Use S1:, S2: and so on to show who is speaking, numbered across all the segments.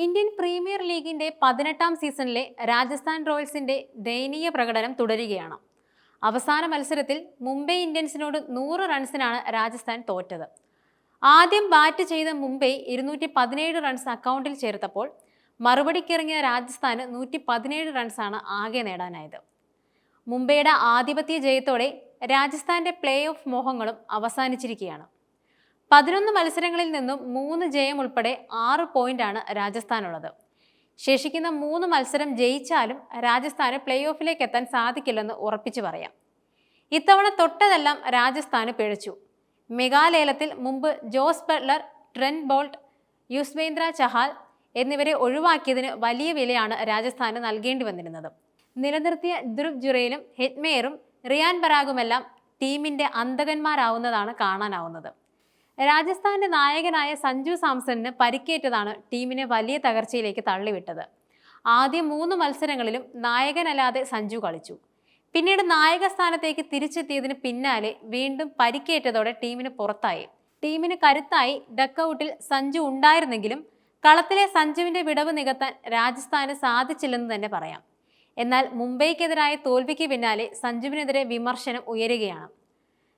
S1: Indian premier ലീഗിന്റെ 18ാം സീസണിലെ രാജസ്ഥാൻ റോയൽസിന്റെ ദയനീയ പ്രകടനം തുടരുകയാണ്. അവസാന മത്സരത്തിൽ മുംബൈ ഇന്ത്യൻസിനോട് 100 റൺസിനാണ് രാജസ്ഥാൻ തോറ്റത്. ആദ്യം ബാറ്റ് ചെയ്ത മുംബൈ 217 റൺസ് അക്കൗണ്ടിൽ ചേർത്തപ്പോൾ മറുപടിക്കിറങ്ങിയ രാജസ്ഥാന് 117 റൺസാണ് ആകെ നേടാനായത്. മുംബൈയുടെ ആധിപത്യ ജയത്തോടെ രാജസ്ഥാന്റെ പ്ലേ ഓഫ് മോഹങ്ങളും അവസാനിച്ചിരിക്കുകയാണ്. 11 മത്സരങ്ങളിൽ നിന്നും 3 ജയം ഉൾപ്പെടെ 6 പോയിന്റാണ് രാജസ്ഥാനുള്ളത്. ശേഷിക്കുന്ന 3 മത്സരം ജയിച്ചാലും രാജസ്ഥാന് പ്ലേ ഓഫിലേക്ക് എത്താൻ സാധിക്കില്ലെന്ന് ഉറപ്പിച്ചു പറയാം. ഇത്തവണ തൊട്ടതെല്ലാം രാജസ്ഥാന് പിഴച്ചു. മെഗാലേലത്തിൽ മുമ്പ് Jos Buttler, Trent Boult, Yuzvendra Chahal എന്നിവരെ ഒഴിവാക്കിയതിന് വലിയ വിലയാണ് രാജസ്ഥാന് നൽകേണ്ടി വന്നിരുന്നത്. നിലനിർത്തിയ ധ്രുവ് ജുറേലും ഹെറ്റ്മേയറും റിയാൻ പരാഗുമെല്ലാം ടീമിന്റെ അന്തകന്മാരാവുന്നതാണ് കാണാനാവുന്നത്. രാജസ്ഥാന്റെ നായകനായ സഞ്ജു സാംസണിന് പരിക്കേറ്റതാണ് ടീമിനെ വലിയ തകർച്ചയിലേക്ക് തള്ളിവിട്ടത്. ആദ്യ 3 മത്സരങ്ങളിലും നായകനല്ലാതെ സഞ്ജു കളിച്ചു. പിന്നീട് നായക സ്ഥാനത്തേക്ക് തിരിച്ചെത്തിയതിന് പിന്നാലെ വീണ്ടും പരിക്കേറ്റതോടെ ടീമിന് പുറത്തായി. ടീമിന് കരുത്തായി ഡക്കൌട്ടിൽ സഞ്ജു ഉണ്ടായിരുന്നെങ്കിലും കളത്തിലെ സഞ്ജുവിന്റെ വിടവ് നികത്താൻ രാജസ്ഥാന് സാധിച്ചില്ലെന്ന് തന്നെ പറയാം. എന്നാൽ മുംബൈക്കെതിരായ തോൽവിക്ക് പിന്നാലെ സഞ്ജുവിനെതിരെ വിമർശനം ഉയരുകയാണ്.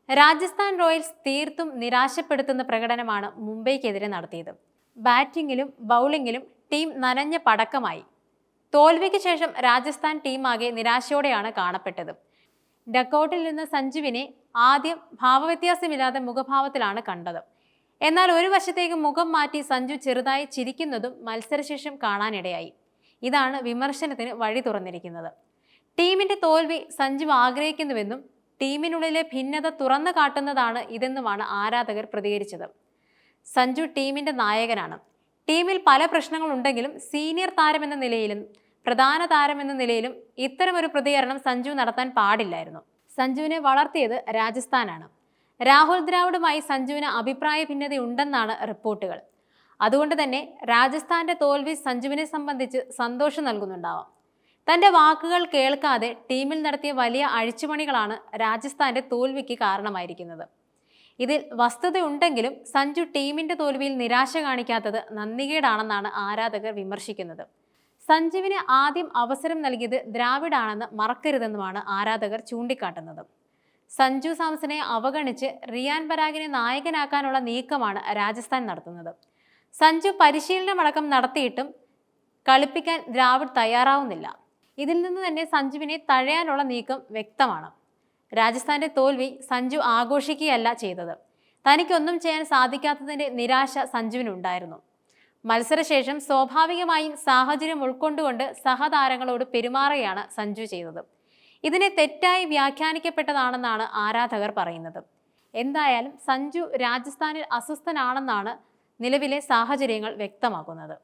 S1: രാജസ്ഥാൻ റോയൽസ് തീർത്തും നിരാശപ്പെടുത്തുന്ന പ്രകടനമാണ് മുംബൈക്കെതിരെ നടത്തിയത്. ബാറ്റിങ്ങിലും ബൗളിങ്ങിലും ടീം നനഞ്ഞ പടക്കമായി. തോൽവിക്ക് ശേഷം രാജസ്ഥാൻ ടീമാകെ നിരാശയോടെയാണ് കാണപ്പെട്ടത്. ഡക്കൌട്ടിൽ നിന്ന് സഞ്ജുവിനെ ആദ്യം ഭാവവ്യത്യാസമില്ലാതെ മുഖഭാവത്തിലാണ് കണ്ടത്. എന്നാൽ ഒരു വശത്തേക്ക് മുഖം മാറ്റി സഞ്ജു ചെറുതായി ചിരിക്കുന്നതും മത്സരശേഷം കാണാനിടയായി. ഇതാണ് വിമർശനത്തിന് വഴി തുറന്നിരിക്കുന്നത്. ടീമിന്റെ തോൽവി സഞ്ജു ആഗ്രഹിക്കുന്നുവെന്നും ടീമിനുള്ളിലെ ഭിന്നത തുറന്നു കാട്ടുന്നതാണ് ഇതെന്നുമാണ് ആരാധകർ പ്രതികരിച്ചത്. സഞ്ജു ടീമിന്റെ നായകനാണ്. ടീമിൽ പല പ്രശ്നങ്ങളുണ്ടെങ്കിലും സീനിയർ താരമെന്ന നിലയിലും പ്രധാന താരമെന്ന നിലയിലും ഇത്തരമൊരു പ്രതികരണം സഞ്ജു നടത്താൻ പാടില്ലായിരുന്നു. സഞ്ജുവിനെ വളർത്തിയത് രാജസ്ഥാനാണ്. രാഹുൽ ദ്രാവിഡുമായി സഞ്ജുവിന് അഭിപ്രായ ഭിന്നതയുണ്ടെന്നാണ് റിപ്പോർട്ടുകൾ. അതുകൊണ്ട് തന്നെ രാജസ്ഥാന്റെ തോൽവി സഞ്ജുവിനെ സംബന്ധിച്ച് സന്തോഷം നൽകുന്നുണ്ടാവാം. തന്റെ വാക്കുകൾ കേൾക്കാതെ ടീമിൽ നടത്തിയ വലിയ അഴിച്ചുപണികളാണ് രാജസ്ഥാന്റെ തോൽവിക്ക് കാരണമായിരിക്കുന്നത്. ഇതിൽ വസ്തുതയുണ്ടെങ്കിലും സഞ്ജു ടീമിന്റെ തോൽവിയിൽ നിരാശ കാണിക്കാത്തത് നന്ദികേടാണെന്നാണ് ആരാധകർ വിമർശിക്കുന്നത്. സഞ്ജുവിന് ആദ്യം അവസരം നൽകിയത് ദ്രാവിഡാണെന്ന് മറക്കരുതെന്നുമാണ് ആരാധകർ ചൂണ്ടിക്കാട്ടുന്നത്. സഞ്ജു സാംസനെ അവഗണിച്ച് റിയാൻ പരാഗിനെ നായകനാക്കാനുള്ള നീക്കമാണ് രാജസ്ഥാൻ നടത്തുന്നത്. സഞ്ജു പരിശീലനമടക്കം നടത്തിയിട്ടും കളിപ്പിക്കാൻ ദ്രാവിഡ് തയ്യാറാവുന്നില്ല. ഇതിൽ നിന്ന് തന്നെ സഞ്ജുവിനെ തഴയാനുള്ള നീക്കം വ്യക്തമാണ്. രാജസ്ഥാന്റെ തോൽവി സഞ്ജു ആഘോഷിക്കുകയല്ല ചെയ്തത്. തനിക്കൊന്നും ചെയ്യാൻ സാധിക്കാത്തതിന്റെ നിരാശ സഞ്ജുവിനുണ്ടായിരുന്നു. മത്സരശേഷം സ്വാഭാവികമായും സാഹചര്യം ഉൾക്കൊണ്ടുകൊണ്ട് സഹതാരങ്ങളോട് പെരുമാറുകയാണ് സഞ്ജു ചെയ്തത്. ഇതിനെ തെറ്റായി വ്യാഖ്യാനിക്കപ്പെട്ടതാണെന്നാണ് ആരാധകർ പറയുന്നത്. എന്തായാലും സഞ്ജു രാജസ്ഥാനിൽ അസ്വസ്ഥനാണെന്നാണ് നിലവിലെ സാഹചര്യങ്ങൾ വ്യക്തമാക്കുന്നത്.